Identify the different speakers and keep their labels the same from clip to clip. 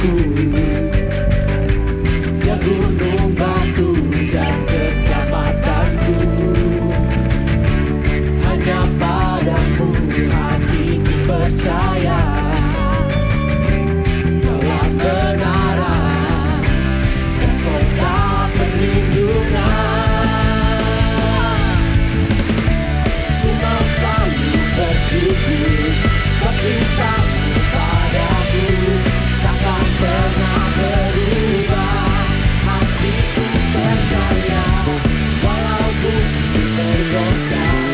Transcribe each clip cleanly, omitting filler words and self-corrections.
Speaker 1: padaku. Dia gunung batu dan keselamatanku. Hanya padamu hatiku percaya. Kaulah kebenaran dan kota perlindungan. Ku mau selalu bersyukur sebab cintamu padaku takkan pernah berubah. Hatiku percaya walau bumi bergoncang,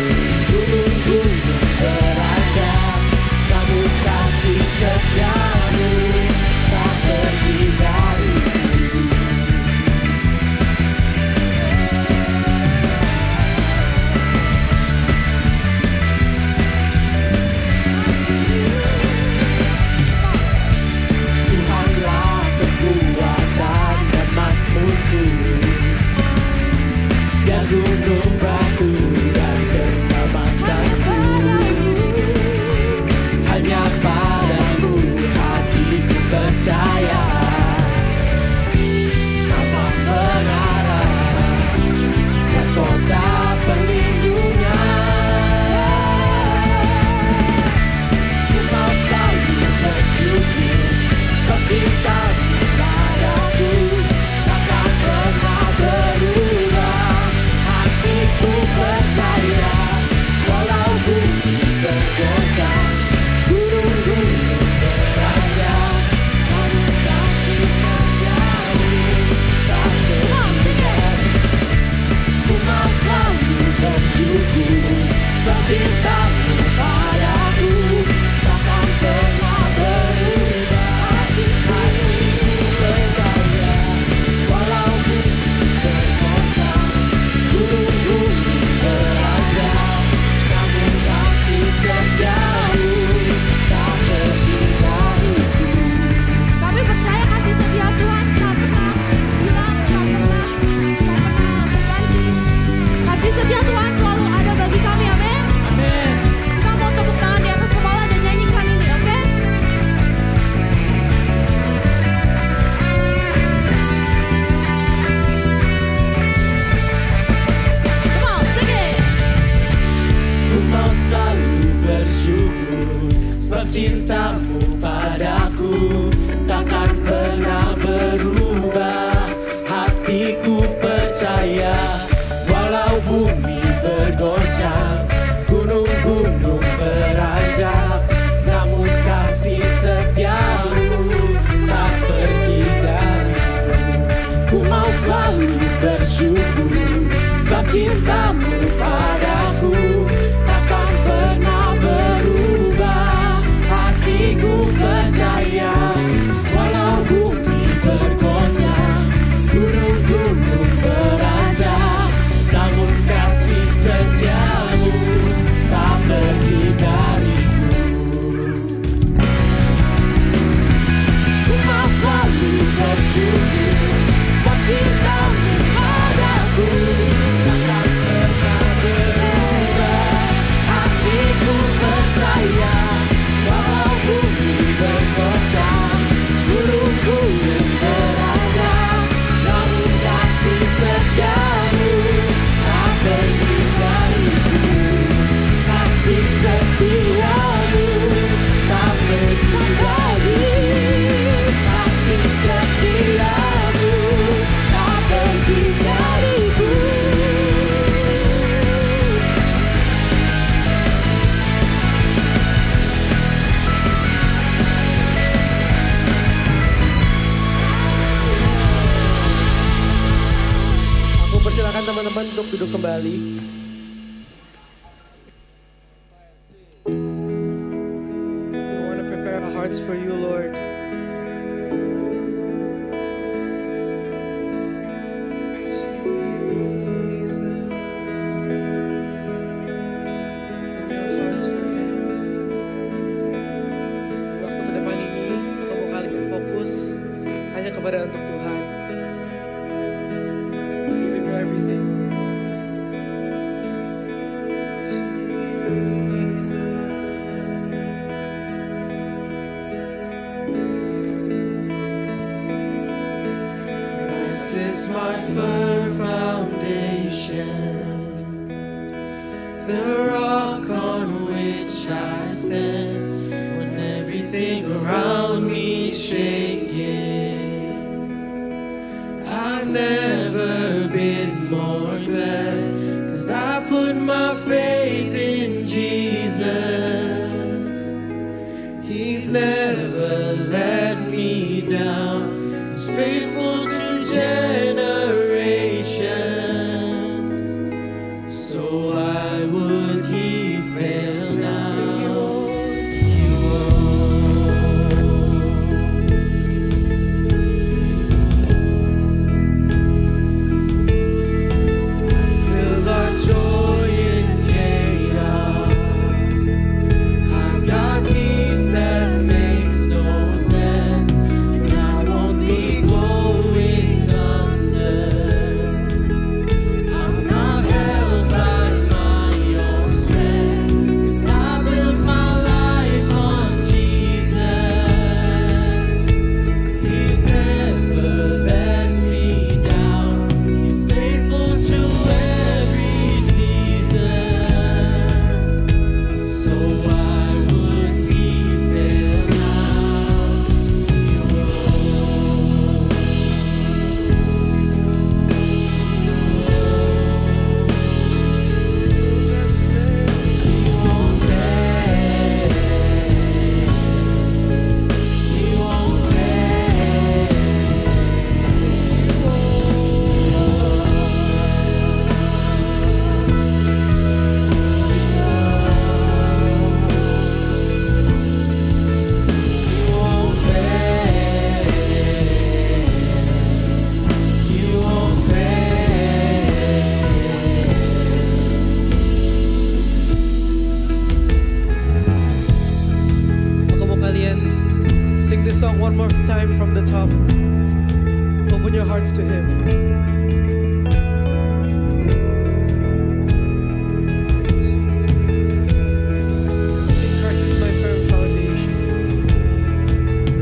Speaker 1: gunung-gunung beranjak, namun kasih setiamu tak pergi dariku. Tuhanlah kekuatan dan mazmurku. Dia gunung batu dan keselamatanku. Hanya padamu hatiku percaya. Nama kebenaran dan kota perlindungan. Ku mau selalu bersyukur sebab cintamu padaku takkan pernah berubah. Hatiku percaya walau bumi bergoncang, gunung-gunung beranjak, namun kasih setiamu tak pergi dariku. Ku mau selalu bersyukur sebab cintamu padaku takkan pernah berubah. Hatiku percaya walau bumi bergoncang, gunung-gunung beranjak, namun kasih setiamu tak pergi dariku.
Speaker 2: Kami percaya kasih setia Tuhan tak pernah hilang, tak pernah berganti. Kasih setia Tuhan selalu ada bagi kami, amin.
Speaker 1: Amin.
Speaker 2: Kita mau tepuk tangan di atas kepala dan nyanyikan ini, oke? Come on, sing it.
Speaker 1: Ku mau selalu bersyukur sebab cintamu padaku takkan pernah berubah. Hatiku percaya walau bumi bergoncang, gunung-gunung beranjak, namun kasih setiamu tak pergi dariku. Ku mau selalu bersyukur sebab cintamu padaku takkan pernah berubah. Hatiku percaya walau bumi bergoncang, gunung-gunung beranjak, namun kasih setiamu tak pergi dariku. Ku mau selalu bersyukur sebab cintamu padaku takkan pernah berubah. Hatiku percaya walau bumi bergoncang, gunung-gunung beranjak, namun kasih setiamu tak pergi dariku. Kasih setiamu tak pergi dariku. Kasih setiamu tak pergi dariku.
Speaker 3: Aku persilakan teman-teman untuk duduk kembali. We want to prepare our hearts for you, Lord. Di waktu ke depan ini, aku mau kali berfokus hanya kepada untuk Tuhan. Give him your everything. Jesus.
Speaker 1: my firm foundation, the rock on which I stand when everything around me is shaking. I've never been more glad, 'cause I put my faith in Jesus. He's never let me down. He's faithful through generations. So why would he fail now? He won't. I still got joy in chaos. I've got peace that makes no sense, and I won't be going under. I'm not held by my own strength, 'cause I built my life on Jesus. He's never let me down. He's faithful through every season. So why would he fail now? He won't. Ako mo kalian, sing this song one more time from the top. Open your hearts to him. Sing, Christ is my firm foundation.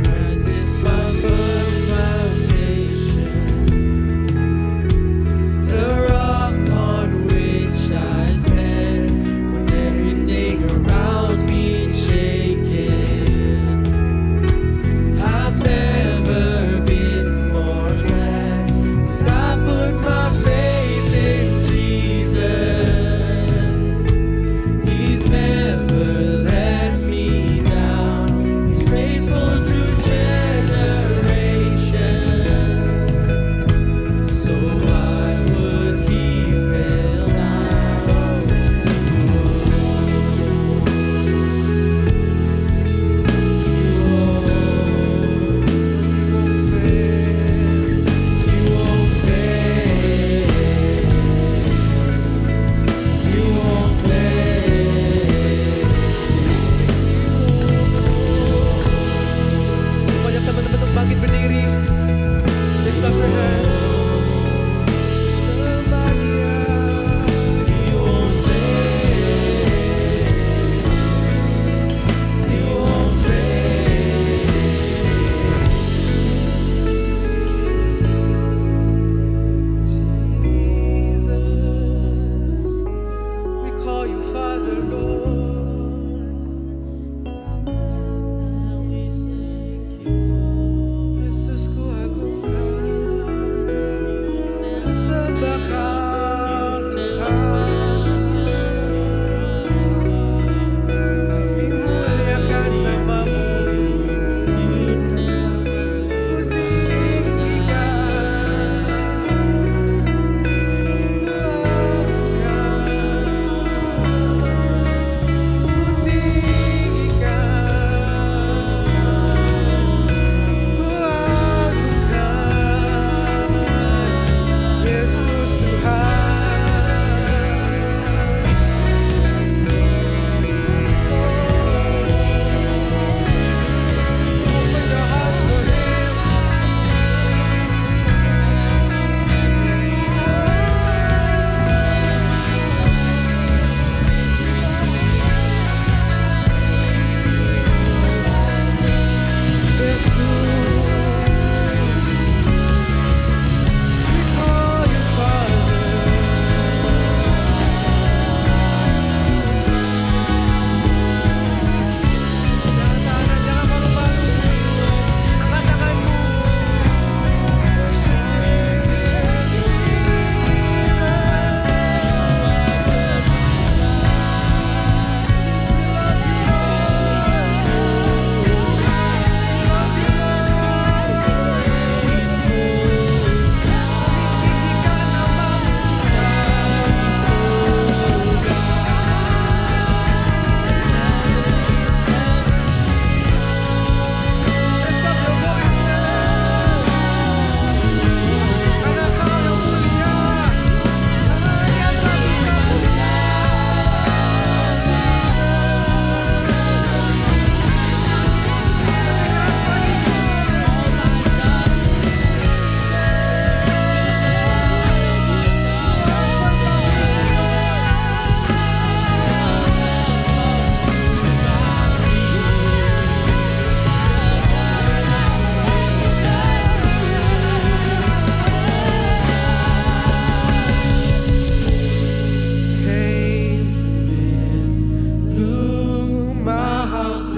Speaker 1: Christ is my firm foundation, the rock on which I stand when everything around me is shaking. I've never been more glad, 'cause I put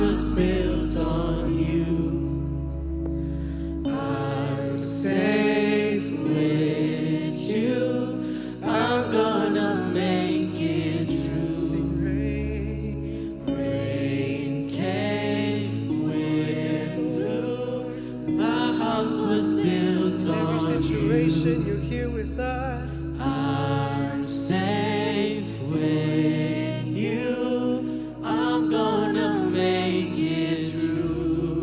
Speaker 1: was built on you. I'm safe with you. I'm gonna make it through. Rain came, wind blew. My house was built on
Speaker 3: Every situation,
Speaker 1: you.
Speaker 3: you're here with us.
Speaker 1: I'm safe with you. I'm gonna make it through.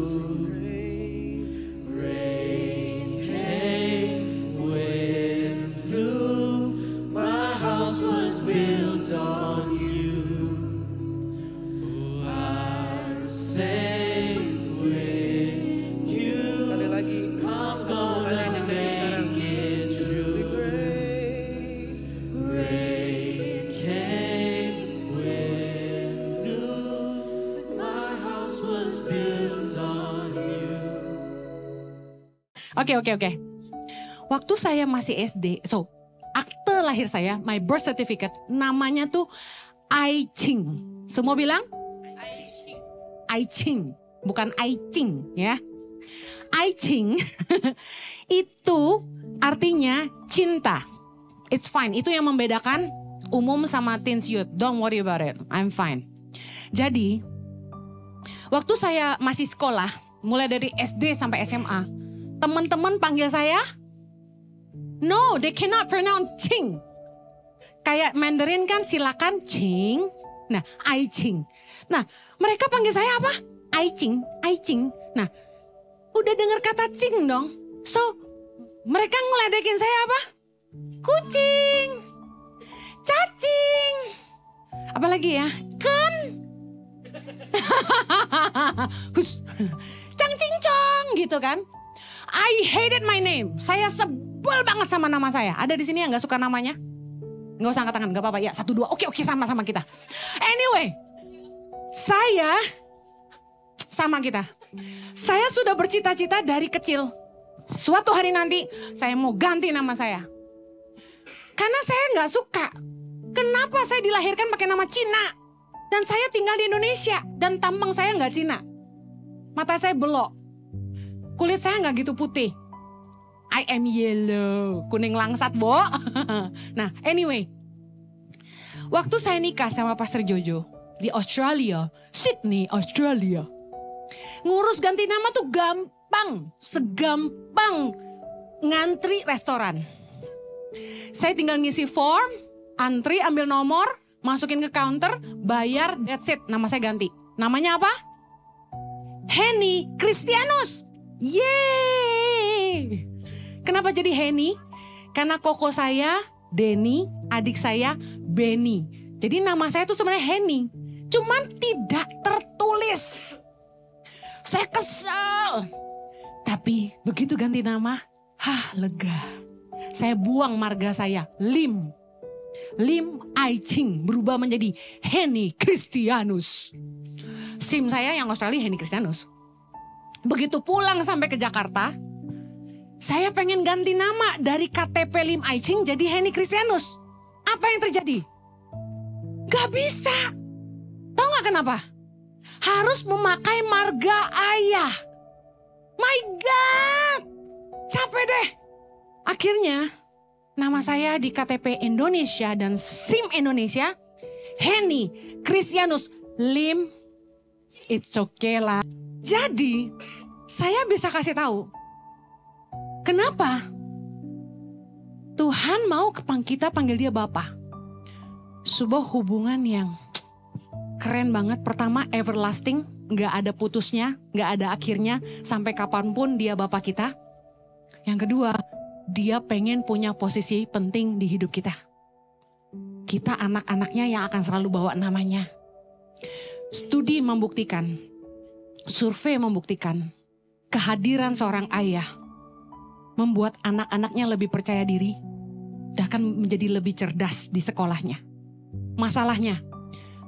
Speaker 1: Rain came, wind blew. My house was built on you. Oh, I'm safe with you.
Speaker 3: Sekali lagi,
Speaker 1: I'm
Speaker 3: kalian
Speaker 1: gonna
Speaker 3: yang nyanyi sekarang.
Speaker 1: make it through.
Speaker 3: Sing rain.
Speaker 1: Rain came, wind blew. My house was built on you.
Speaker 4: Oke. Waktu saya masih SD, akte lahir saya, my birth certificate, namanya tuh Ai Ching. Semua bilang? Ai Ching, bukan Ai Ching ya. Ai Ching itu artinya cinta. It's fine, itu yang membedakan umum sama teens youth. Don't worry about it, I'm fine. Jadi, waktu saya masih sekolah, mulai dari SD sampai SMA, teman-teman panggil saya, no, they cannot pronounce Ching. Kayak Mandarin kan silakan Ching. Nah, Ai Ching. Nah, mereka panggil saya apa? Ai Ching, Ai Ching. Nah, udah dengar kata Ching dong. So, mereka ngeledekin saya apa? Kucing. Cacing. Apalagi ya? Ken. Hus. Cang cincong gitu kan. I hated my name. Saya sebel banget sama nama saya. Ada di sini yang gak suka namanya? Gak usah angkat tangan, gak apa-apa. Ya, 1, 2. Oke, sama-sama kita. Anyway, saya sudah bercita-cita dari kecil. Suatu hari nanti, saya mau ganti nama saya. Karena saya gak suka. Kenapa saya dilahirkan pakai nama Cina? Dan saya tinggal di Indonesia. Dan tampang saya gak Cina. Mata saya belok. Kulit saya nggak gitu putih. I am yellow. Kuning langsat, Bo. Nah, anyway. Waktu saya nikah sama Pastor Jojo di Australia, Sydney, Australia. Ngurus ganti nama tuh gampang. Segampang ngantri restoran. Saya tinggal ngisi form, antri, ambil nomor, masukin ke counter, bayar, that's it. Nama saya ganti. Namanya apa? Henny Christianus. Yeay. Kenapa jadi Henny? Karena koko saya Denny, adik saya Benny. Jadi nama saya tuh sebenarnya Henny. Cuman tidak tertulis. Saya kesel. Tapi begitu ganti nama, lega. Saya buang marga saya, Lim Ai Ching, berubah menjadi Henny Christianus. SIM saya yang Australia Henny Christianus. Begitu pulang sampai ke Jakarta, saya pengen ganti nama dari KTP Lim Ai Ching jadi Henny Christianus. Apa yang terjadi? Gak bisa. Tahu gak kenapa? Harus memakai marga ayah. My God. Capek deh. Akhirnya nama saya di KTP Indonesia dan SIM Indonesia Henny Christianus Lim. It's okay lah. Jadi saya bisa kasih tahu kenapa Tuhan mau kita panggil dia Bapa. Sebuah hubungan yang keren banget. Pertama, everlasting, gak ada putusnya, gak ada akhirnya, sampai kapanpun dia Bapa kita. Yang kedua, dia pengen punya posisi penting di hidup kita. Kita anak-anaknya yang akan selalu bawa namanya. Studi membuktikan, survei membuktikan, kehadiran seorang ayah membuat anak-anaknya lebih percaya diri dan akan menjadi lebih cerdas di sekolahnya. Masalahnya,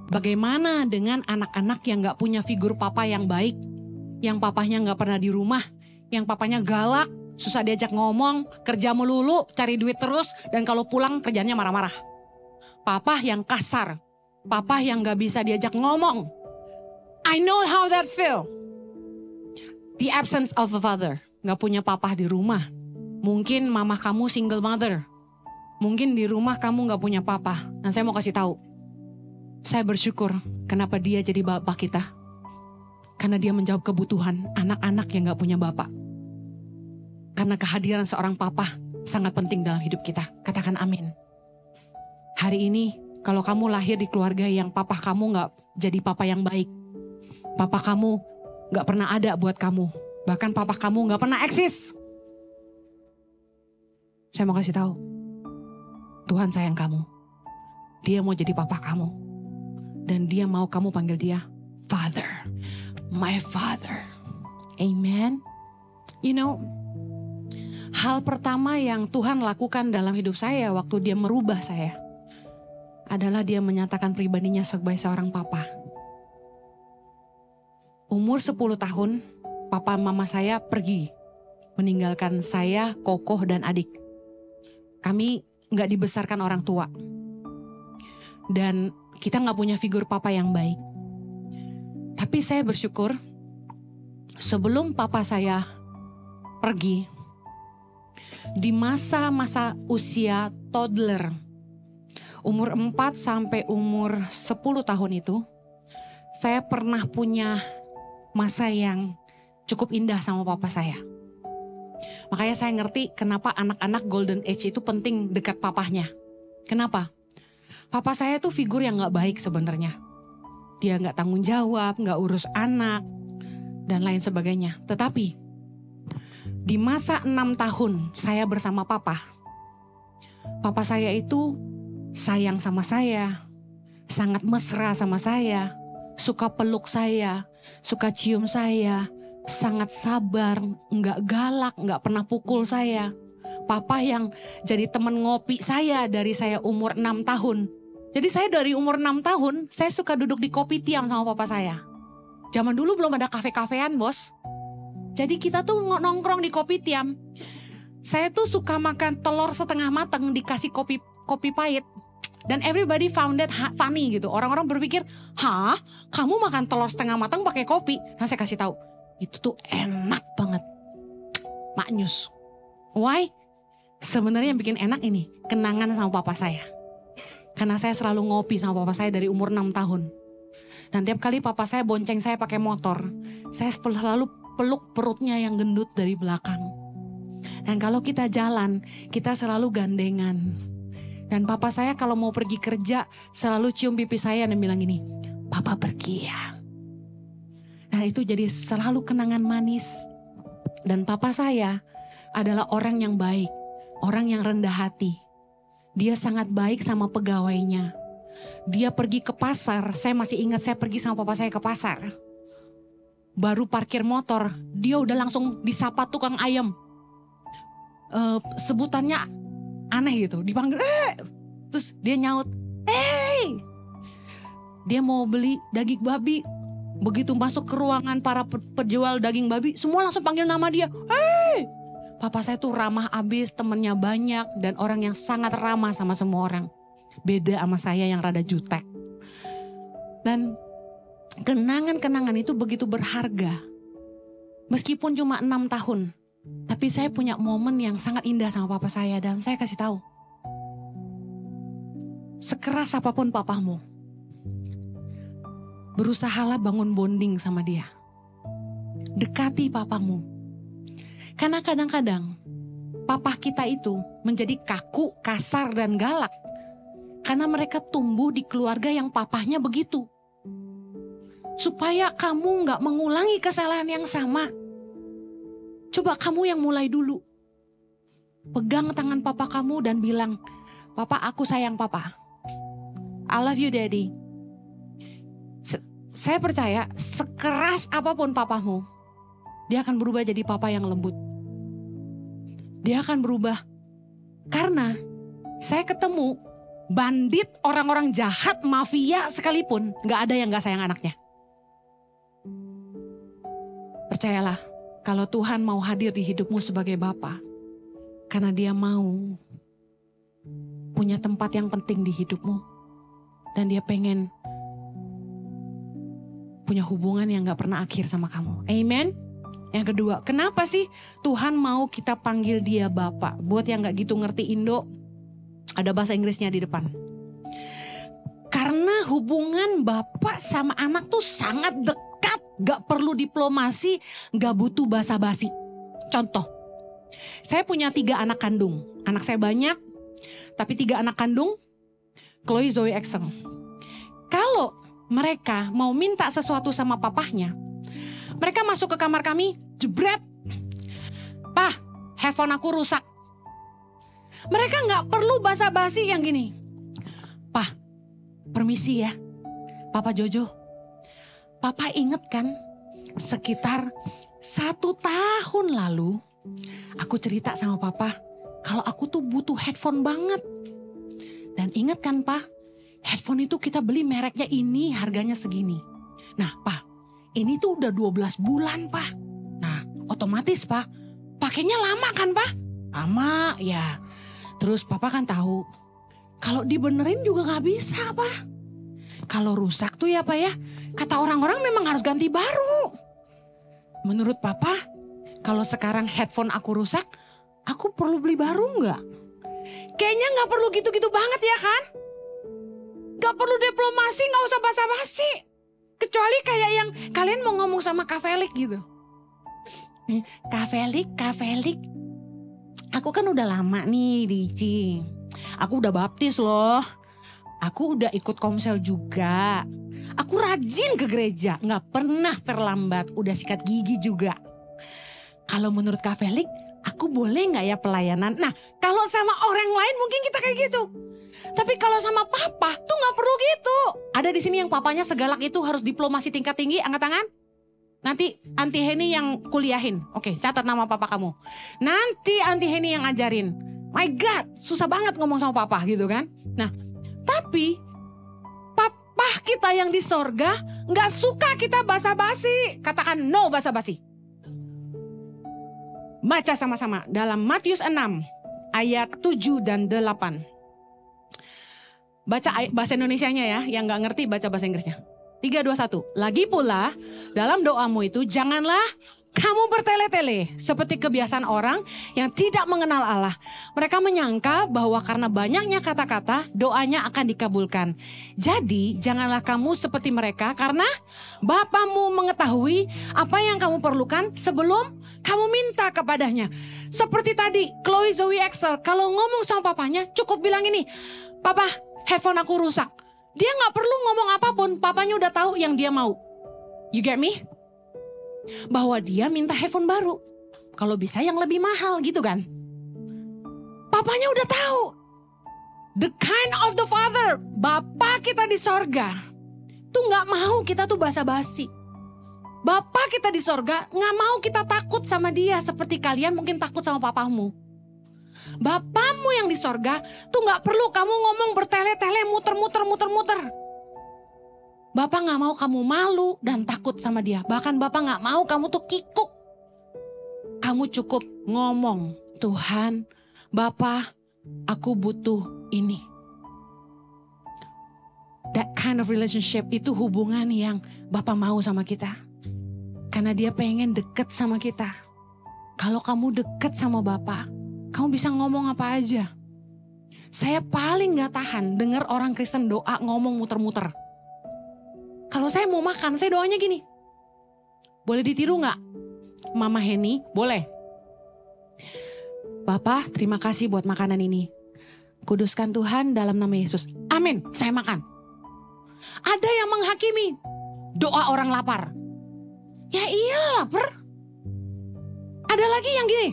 Speaker 4: bagaimana dengan anak-anak yang gak punya figur papa yang baik, yang papahnya gak pernah di rumah, yang papanya galak, susah diajak ngomong, kerja melulu, cari duit terus, dan kalau pulang kerjanya marah-marah. Papa yang kasar, papa yang gak bisa diajak ngomong. I know how that feel. The absence of a father. Gak punya papa di rumah. Mungkin mama kamu single mother. Mungkin di rumah kamu gak punya papa. Dan saya mau kasih tahu. Saya bersyukur kenapa dia jadi bapak kita. Karena dia menjawab kebutuhan anak-anak yang gak punya bapak. Karena kehadiran seorang papa sangat penting dalam hidup kita. Katakan amin. Hari ini kalau kamu lahir di keluarga yang papa kamu gak jadi papa yang baik. Papa kamu gak pernah ada buat kamu. Bahkan papa kamu gak pernah eksis. Saya mau kasih tahu. Tuhan sayang kamu. Dia mau jadi papa kamu. Dan dia mau kamu panggil dia Father. My Father. Amen. You know, hal pertama yang Tuhan lakukan dalam hidup saya waktu dia merubah saya adalah dia menyatakan pribadinya sebagai seorang papa. Umur 10 tahun, papa mama saya pergi. Meninggalkan saya, kokoh dan adik. Kami gak dibesarkan orang tua. Dan kita gak punya figur papa yang baik. Tapi saya bersyukur sebelum papa saya pergi, di masa-masa usia toddler, umur 4 sampai umur 10 tahun itu, saya pernah punya masa yang cukup indah sama papa saya. Makanya saya ngerti kenapa anak-anak golden age itu penting dekat papahnya. Kenapa? Papa saya tuh figur yang gak baik sebenarnya. Dia gak tanggung jawab, gak urus anak, dan lain sebagainya. Tetapi, di masa 6 tahun saya bersama papa saya itu sayang sama saya, sangat mesra sama saya, suka peluk saya, suka cium saya, sangat sabar, gak galak, gak pernah pukul saya. Papa yang jadi teman ngopi saya dari saya umur 6 tahun. Jadi saya dari umur 6 tahun, saya suka duduk di kopi tiam sama papa saya. Zaman dulu belum ada kafe-kafean, bos. Jadi kita tuh nongkrong di kopi tiam. Saya tuh suka makan telur setengah matang dikasih kopi pahit. Dan everybody found that funny gitu. Orang-orang berpikir, hah? Kamu makan telur setengah matang pakai kopi? Nah saya kasih tahu, itu tuh enak banget. Maknyus. Why? Sebenarnya yang bikin enak ini, kenangan sama papa saya. Karena saya selalu ngopi sama papa saya dari umur 6 tahun. Dan tiap kali papa saya bonceng saya pakai motor, saya selalu peluk perutnya yang gendut dari belakang. Dan kalau kita jalan, kita selalu gandengan. Dan papa saya kalau mau pergi kerja, selalu cium pipi saya dan bilang gini, papa pergi ya. Nah itu jadi selalu kenangan manis. Dan papa saya adalah orang yang baik, orang yang rendah hati. Dia sangat baik sama pegawainya. Dia pergi ke pasar, saya masih ingat saya pergi sama papa saya ke pasar. Baru parkir motor, dia udah langsung disapa tukang ayam. Sebutannya aneh gitu, dipanggil, terus dia nyaut, hey! Dia mau beli daging babi. Begitu masuk ke ruangan para penjual daging babi, semua langsung panggil nama dia, hey! Papa saya tuh ramah abis, temennya banyak, dan orang yang sangat ramah sama semua orang. Beda sama saya yang rada jutek. Dan kenangan-kenangan itu begitu berharga. Meskipun cuma 6 tahun, tapi saya punya momen yang sangat indah sama papa saya. Dan saya kasih tahu, sekeras apapun papamu, berusahalah bangun bonding sama dia. Dekati papamu. Karena kadang-kadang papa kita itu menjadi kaku, kasar, dan galak. Karena mereka tumbuh di keluarga yang papahnya begitu. Supaya kamu gak mengulangi kesalahan yang sama. Coba kamu yang mulai dulu. Pegang tangan papa kamu dan bilang, papa aku sayang papa. I love you daddy. Saya percaya sekeras apapun papamu, dia akan berubah jadi papa yang lembut. Dia akan berubah. Karena saya ketemu bandit, orang-orang jahat, mafia sekalipun, gak ada yang gak sayang anaknya. Percayalah, kalau Tuhan mau hadir di hidupmu sebagai bapa, karena dia mau punya tempat yang penting di hidupmu, dan dia pengen punya hubungan yang gak pernah akhir sama kamu. Amen. Yang kedua, kenapa sih Tuhan mau kita panggil dia Bapa? Buat yang gak gitu ngerti Indo, ada bahasa Inggrisnya di depan. Karena hubungan bapak sama anak tuh sangat dekat. Gak perlu diplomasi, gak butuh basa-basi. Contoh, saya punya 3 anak kandung. Anak saya banyak, tapi 3 anak kandung, Chloe, Zoe, Axel. Kalau mereka mau minta sesuatu sama papahnya, mereka masuk ke kamar kami, jebret. "Pah, handphone aku rusak." Mereka gak perlu basa-basi yang gini. "Pah, permisi ya, Papa Jojo. Papa inget kan sekitar 1 tahun lalu aku cerita sama Papa kalau aku tuh butuh headphone banget. Dan inget kan Pa, headphone itu kita beli mereknya ini, harganya segini. Nah Pa, ini tuh udah 12 bulan Pa. Nah otomatis Pa, pakainya lama kan Pa? Lama ya. Terus Papa kan tahu kalau dibenerin juga gak bisa Pa. Kalau rusak tuh ya Pak ya, kata orang-orang memang harus ganti baru. Menurut Papa, kalau sekarang headphone aku rusak, aku perlu beli baru nggak? Kayaknya nggak perlu gitu-gitu banget ya kan? Nggak perlu diplomasi, nggak usah basa-basi. Kecuali kayak yang kalian mau ngomong sama Kak Felix gitu. Kak Felix, aku kan udah lama nih di ICI. Aku udah baptis loh. Aku udah ikut komsel juga. Aku rajin ke gereja, gak pernah terlambat. Udah sikat gigi juga. Kalau menurut Kak Felix, aku boleh gak ya pelayanan? Nah, kalau sama orang lain mungkin kita kayak gitu. Tapi kalau sama Papa tuh gak perlu gitu. Ada di sini yang papanya segalak itu harus diplomasi tingkat tinggi, angkat tangan. Nanti Aunty Henny yang kuliahin. Oke, catat nama Papa kamu. Nanti Aunty Henny yang ajarin. My God, susah banget ngomong sama Papa gitu kan. Nah, tapi Papa kita yang di sorga gak suka kita basa-basi. Katakan no basa-basi. Baca sama-sama dalam Matius 6 ayat 7 dan 8. Baca bahasa Indonesianya ya, yang gak ngerti baca bahasa Inggrisnya. 3, 2, 1. Lagi pula dalam doamu itu janganlah kamu bertele-tele seperti kebiasaan orang yang tidak mengenal Allah. Mereka menyangka bahwa karena banyaknya kata-kata doanya akan dikabulkan. Jadi janganlah kamu seperti mereka karena Bapamu mengetahui apa yang kamu perlukan sebelum kamu minta kepadanya. Seperti tadi Chloe, Zoe, Axel kalau ngomong sama papanya cukup bilang ini, "Papa, headphone aku rusak." Dia gak perlu ngomong apapun, papanya udah tahu yang dia mau. You get me? Bahwa dia minta headphone baru. Kalau bisa yang lebih mahal gitu kan. Papanya udah tahu. The kind of the Father. Bapa kita di sorga. Tuh gak mau kita tuh basa-basi. Bapa kita di sorga gak mau kita takut sama dia. Seperti kalian mungkin takut sama papamu. Bapamu yang di sorga tuh gak perlu kamu ngomong bertele-tele, muter-muter. Bapak gak mau kamu malu dan takut sama dia. Bahkan Bapak gak mau kamu tuh kikuk. Kamu cukup ngomong, "Tuhan, Bapak, aku butuh ini." That kind of relationship itu hubungan yang Bapak mau sama kita. Karena dia pengen deket sama kita. Kalau kamu deket sama Bapak, kamu bisa ngomong apa aja. Saya paling gak tahan dengar orang Kristen doa ngomong muter-muter. Kalau saya mau makan, saya doanya gini. Boleh ditiru gak? Mama Henny, boleh. "Bapak, terima kasih buat makanan ini. Kuduskan Tuhan dalam nama Yesus. Amin, saya makan." Ada yang menghakimi doa orang lapar. Ya iya lapar. Ada lagi yang gini.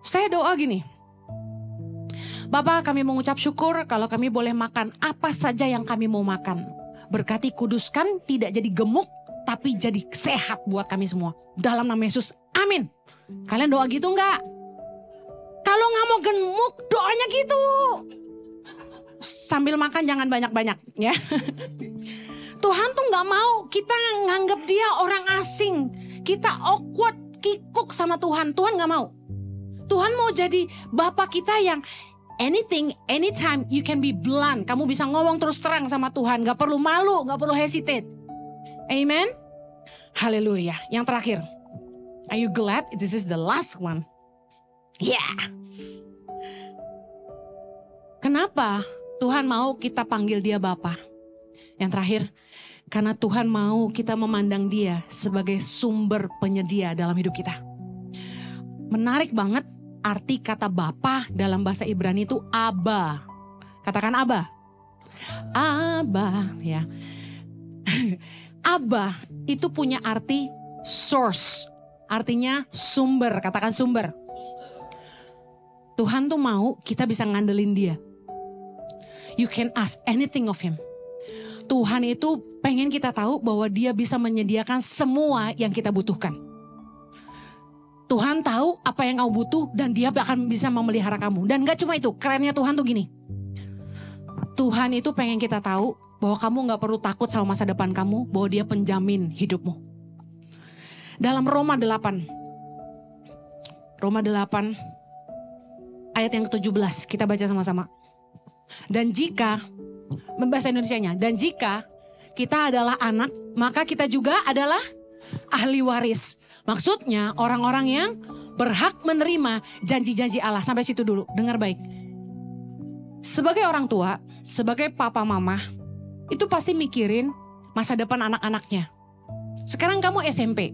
Speaker 4: Saya doa gini. "Bapak, kami mengucap syukur kalau kami boleh makan apa saja yang kami mau makan. Berkati kuduskan tidak jadi gemuk tapi jadi sehat buat kami semua. Dalam nama Yesus, amin." Kalian doa gitu enggak? Kalau nggak mau gemuk doanya gitu. Sambil makan jangan banyak-banyak ya. Tuhan tuh nggak mau kita nganggap dia orang asing. Kita awkward, kikuk sama Tuhan. Tuhan nggak mau. Tuhan mau jadi Bapa kita yang anything, anytime you can be blunt. Kamu bisa ngomong terus terang sama Tuhan. Gak perlu malu, gak perlu hesitate. Amen. Haleluya. Yang terakhir. Are you glad this is the last one? Yeah. Kenapa Tuhan mau kita panggil dia Bapa? Yang terakhir, karena Tuhan mau kita memandang dia sebagai sumber penyedia dalam hidup kita. Menarik banget arti kata Bapa dalam bahasa Ibrani itu Aba. Katakan Aba. Aba, ya. Aba itu punya arti source. Artinya sumber, katakan sumber. Tuhan tuh mau kita bisa ngandelin dia. You can ask anything of him. Tuhan itu pengen kita tahu bahwa dia bisa menyediakan semua yang kita butuhkan. Tuhan tahu apa yang kamu butuh dan dia akan bisa memelihara kamu. Dan gak cuma itu, kerennya Tuhan tuh gini. Tuhan itu pengen kita tahu bahwa kamu gak perlu takut sama masa depan kamu, bahwa dia penjamin hidupmu. Dalam Roma 8 ayat yang ke-17, kita baca sama-sama. Dan jika, bahasa Indonesianya, dan jika kita adalah anak, maka kita juga adalah ahli waris. Maksudnya orang-orang yang berhak menerima janji-janji Allah. Sampai situ dulu, dengar baik. Sebagai orang tua, sebagai papa mama, itu pasti mikirin masa depan anak-anaknya. Sekarang kamu SMP,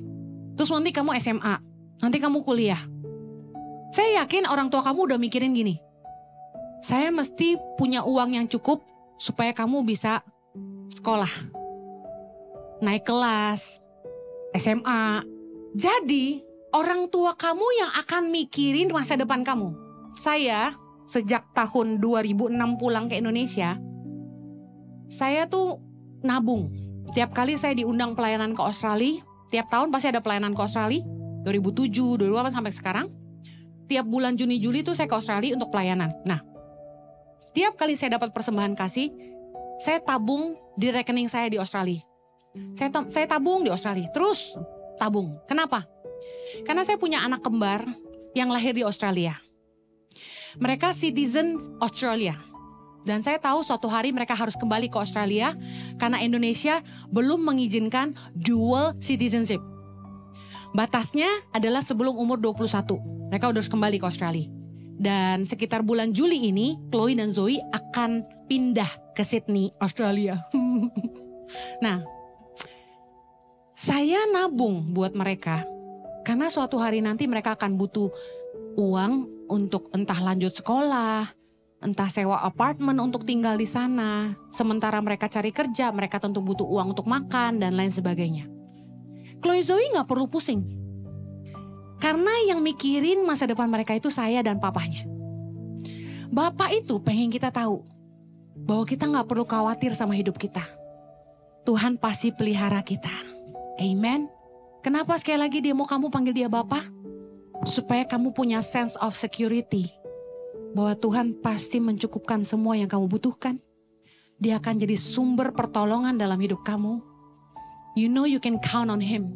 Speaker 4: terus nanti kamu SMA, nanti kamu kuliah. Saya yakin orang tua kamu udah mikirin gini. Saya mesti punya uang yang cukup supaya kamu bisa sekolah, naik kelas, SMA. Jadi orang tua kamu yang akan mikirin masa depan kamu. Saya sejak tahun 2006 pulang ke Indonesia, saya tuh nabung. Tiap kali saya diundang pelayanan ke Australia, tiap tahun pasti ada pelayanan ke Australia, 2007, 2008 sampai sekarang. Tiap bulan Juni, Juli tuh saya ke Australia untuk pelayanan. Nah, tiap kali saya dapat persembahan kasih, saya tabung di rekening saya di Australia. Saya tabung di Australia, terus tabung. Kenapa? Karena saya punya anak kembar yang lahir di Australia. Mereka citizen Australia. Dan saya tahu suatu hari mereka harus kembali ke Australia karena Indonesia belum mengizinkan dual citizenship. Batasnya adalah sebelum umur 21. Mereka udah harus kembali ke Australia. Dan sekitar bulan Juli ini, Chloe dan Zoe akan pindah ke Sydney, Australia. Nah, saya nabung buat mereka. Karena suatu hari nanti mereka akan butuh uang untuk entah lanjut sekolah, entah sewa apartemen untuk tinggal di sana. Sementara mereka cari kerja, mereka tentu butuh uang untuk makan dan lain sebagainya. Chloe Zoe gak perlu pusing. Karena yang mikirin masa depan mereka itu saya dan papahnya. Bapak itu pengen kita tahu bahwa kita gak perlu khawatir sama hidup kita. Tuhan pasti pelihara kita. Amen. Kenapa sekali lagi dia mau kamu panggil dia Bapak? Supaya kamu punya sense of security. Bahwa Tuhan pasti mencukupkan semua yang kamu butuhkan. Dia akan jadi sumber pertolongan dalam hidup kamu. You know you can count on him.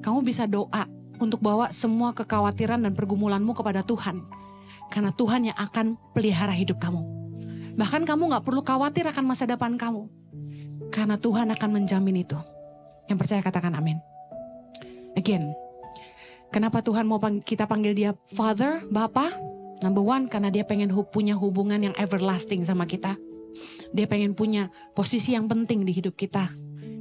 Speaker 4: Kamu bisa doa untuk bawa semua kekhawatiran dan pergumulanmu kepada Tuhan. Karena Tuhan yang akan pelihara hidup kamu. Bahkan kamu gak perlu khawatir akan masa depan kamu. Karena Tuhan akan menjamin itu. Yang percaya katakan amin. Again, kenapa Tuhan mau kita panggil dia Father, Bapa? Number one, karena dia pengen punya hubungan yang everlasting sama kita. Dia pengen punya posisi yang penting di hidup kita.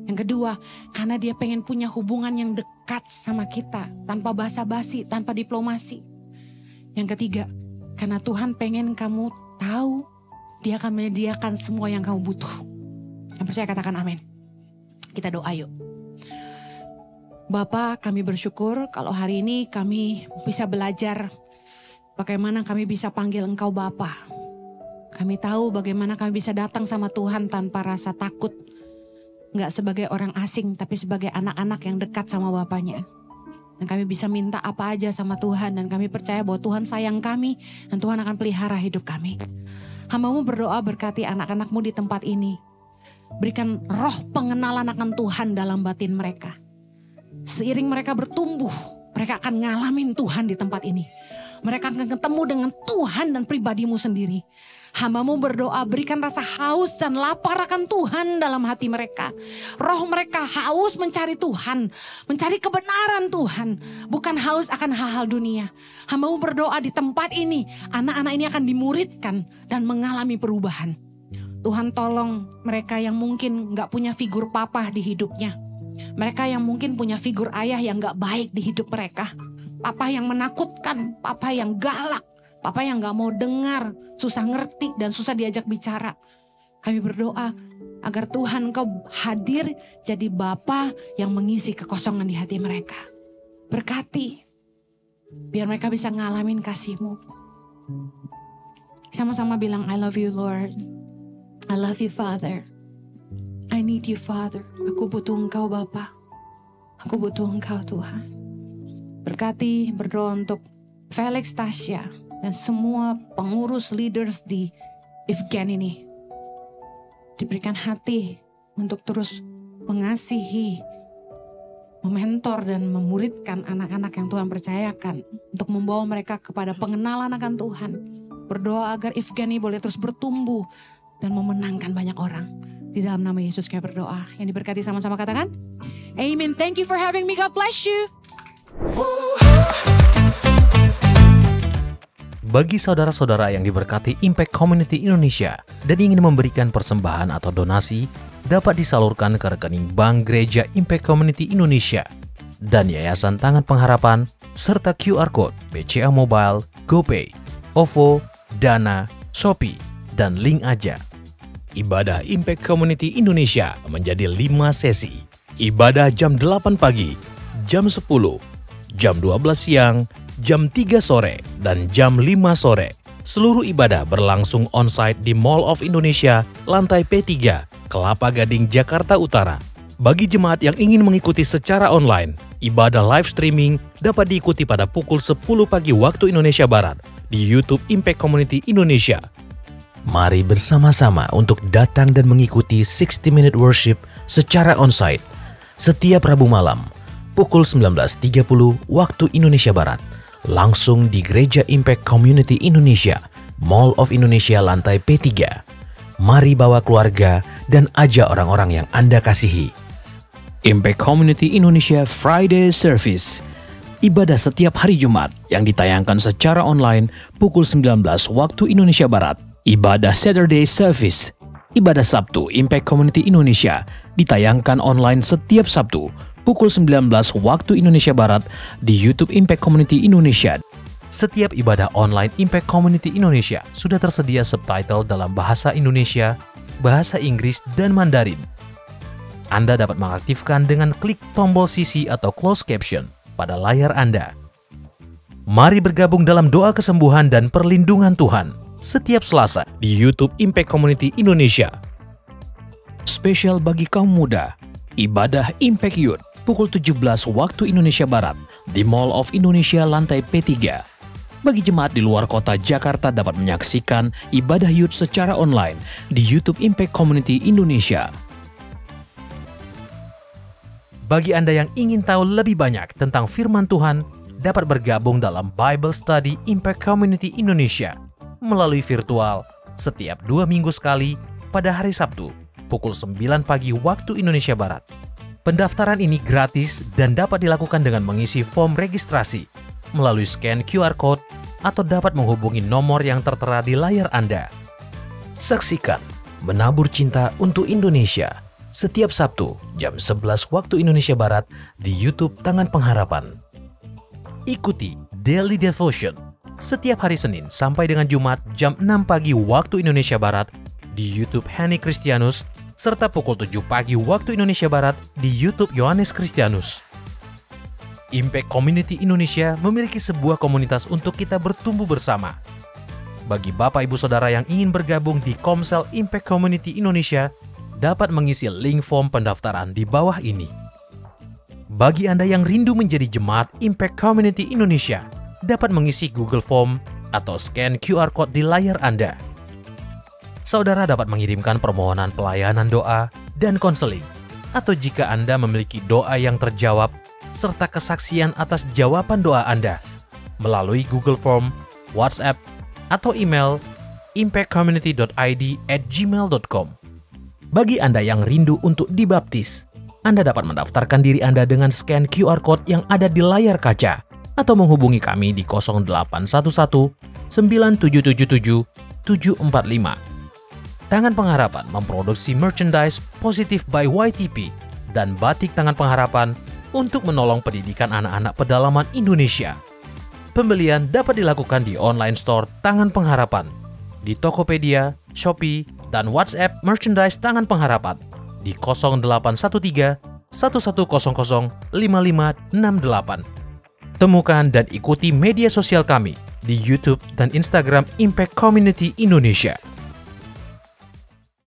Speaker 4: Yang kedua, karena dia pengen punya hubungan yang dekat sama kita. Tanpa basa-basi, tanpa diplomasi. Yang ketiga, karena Tuhan pengen kamu tahu, dia akan menyediakan semua yang kamu butuh. Yang percaya katakan amin. Kita doa yuk. Bapa, kami bersyukur kalau hari ini kami bisa belajar bagaimana kami bisa panggil Engkau Bapa. Kami tahu bagaimana kami bisa datang sama Tuhan tanpa rasa takut. Enggak sebagai orang asing, tapi sebagai anak-anak yang dekat sama Bapaknya. Dan kami bisa minta apa aja sama Tuhan. Dan kami percaya bahwa Tuhan sayang kami. Dan Tuhan akan pelihara hidup kami. Hamba-Mu berdoa berkati anak-anak-Mu di tempat ini. Berikan roh pengenalan akan Tuhan dalam batin mereka. Seiring mereka bertumbuh, mereka akan ngalamin Tuhan di tempat ini. Mereka akan ketemu dengan Tuhan dan pribadimu sendiri. Hamba-Mu berdoa, berikan rasa haus dan lapar akan Tuhan dalam hati mereka. Roh mereka haus mencari Tuhan, mencari kebenaran Tuhan, bukan haus akan hal-hal dunia. Hamba-Mu berdoa di tempat ini, anak-anak ini akan dimuridkan dan mengalami perubahan. Tuhan tolong mereka yang mungkin gak punya figur papa di hidupnya. Mereka yang mungkin punya figur ayah yang gak baik di hidup mereka. Papa yang menakutkan, papa yang galak. Papa yang gak mau dengar, susah ngerti dan susah diajak bicara. Kami berdoa agar Tuhan Kau hadir jadi Bapa yang mengisi kekosongan di hati mereka. Berkati, biar mereka bisa ngalamin kasih-Mu. Sama-sama bilang, I love you Lord. I love you Father. I need you Father. Aku butuh Engkau Bapa. Aku butuh Engkau Tuhan. Berkati, berdoa untuk Felix Tasya dan semua pengurus leaders di Ifgen ini. Diberikan hati untuk terus mengasihi, mementor dan memuridkan anak-anak yang Tuhan percayakan. Untuk membawa mereka kepada pengenalan akan Tuhan. Berdoa agar Ifgen ini boleh terus bertumbuh dan memenangkan banyak orang. Di dalam nama Yesus kami berdoa. Yang diberkati sama-sama katakan, Amen. Thank you for having me. God bless you.
Speaker 5: Bagi saudara-saudara yang diberkati Impact Community Indonesia dan ingin memberikan persembahan atau donasi, dapat disalurkan ke rekening Bank Gereja Impact Community Indonesia dan Yayasan Tangan Pengharapan, serta QR Code BCA Mobile, GoPay, OVO, Dana, Shopee, dan link aja. Ibadah Impact Community Indonesia menjadi 5 sesi. Ibadah jam 8 pagi, jam 10, jam 12 siang, jam 3 sore, dan jam 5 sore. Seluruh ibadah berlangsung onsite di Mall of Indonesia, lantai P3, Kelapa Gading, Jakarta Utara. Bagi jemaat yang ingin mengikuti secara online, ibadah live streaming dapat diikuti pada pukul 10 pagi waktu Indonesia Barat di YouTube Impact Community Indonesia. Mari bersama-sama untuk datang dan mengikuti 60 Minute Worship secara onsite setiap Rabu malam, pukul 19.30 waktu Indonesia Barat. Langsung di Gereja Impact Community Indonesia, Mall of Indonesia lantai P3. Mari bawa keluarga dan ajak orang-orang yang Anda kasihi. Impact Community Indonesia Friday Service. Ibadah setiap hari Jumat yang ditayangkan secara online pukul 19 waktu Indonesia Barat. Ibadah Saturday Service. Ibadah Sabtu Impact Community Indonesia ditayangkan online setiap Sabtu pukul 19 waktu Indonesia Barat di YouTube Impact Community Indonesia. Setiap ibadah online Impact Community Indonesia sudah tersedia subtitle dalam bahasa Indonesia, bahasa Inggris, dan Mandarin. Anda dapat mengaktifkan dengan klik tombol CC atau closed caption pada layar Anda. Mari bergabung dalam doa kesembuhan dan perlindungan Tuhan setiap Selasa di YouTube Impact Community Indonesia. Spesial bagi kaum muda, ibadah Impact Youth pukul 17 waktu Indonesia Barat di Mall of Indonesia lantai P3. Bagi jemaat di luar kota Jakarta dapat menyaksikan ibadah youth secara online di YouTube Impact Community Indonesia. Bagi Anda yang ingin tahu lebih banyak tentang firman Tuhan, dapat bergabung dalam Bible Study Impact Community Indonesia melalui virtual setiap 2 minggu sekali pada hari Sabtu pukul 9 pagi waktu Indonesia Barat. Pendaftaran ini gratis dan dapat dilakukan dengan mengisi form registrasi melalui scan QR Code atau dapat menghubungi nomor yang tertera di layar Anda. Saksikan Menabur Cinta untuk Indonesia setiap Sabtu jam 11 waktu Indonesia Barat di YouTube Tangan Pengharapan. Ikuti Daily Devotion setiap hari Senin sampai dengan Jumat jam 6 pagi waktu Indonesia Barat di YouTube Henny Kristianus, serta pukul 7 pagi waktu Indonesia Barat di YouTube Yohanes Kristianus. Impact Community Indonesia memiliki sebuah komunitas untuk kita bertumbuh bersama. Bagi Bapak Ibu Saudara yang ingin bergabung di Komsel Impact Community Indonesia, dapat mengisi link form pendaftaran di bawah ini. Bagi Anda yang rindu menjadi jemaat Impact Community Indonesia, dapat mengisi Google Form atau scan QR Code di layar Anda. Saudara dapat mengirimkan permohonan pelayanan doa dan konseling, atau jika Anda memiliki doa yang terjawab serta kesaksian atas jawaban doa Anda melalui Google Form WhatsApp, atau email impactcommunity.id@gmail.com. Bagi Anda yang rindu untuk dibaptis, Anda dapat mendaftarkan diri Anda dengan scan QR Code yang ada di layar kaca atau menghubungi kami di 0811 9777 745. Tangan Pengharapan memproduksi merchandise Positive by YTP dan batik Tangan Pengharapan untuk menolong pendidikan anak-anak pedalaman Indonesia. Pembelian dapat dilakukan di online store Tangan Pengharapan, di Tokopedia, Shopee, dan WhatsApp merchandise Tangan Pengharapan di 0813 1100 5568. Temukan dan ikuti media sosial kami di YouTube dan Instagram Impact Community Indonesia.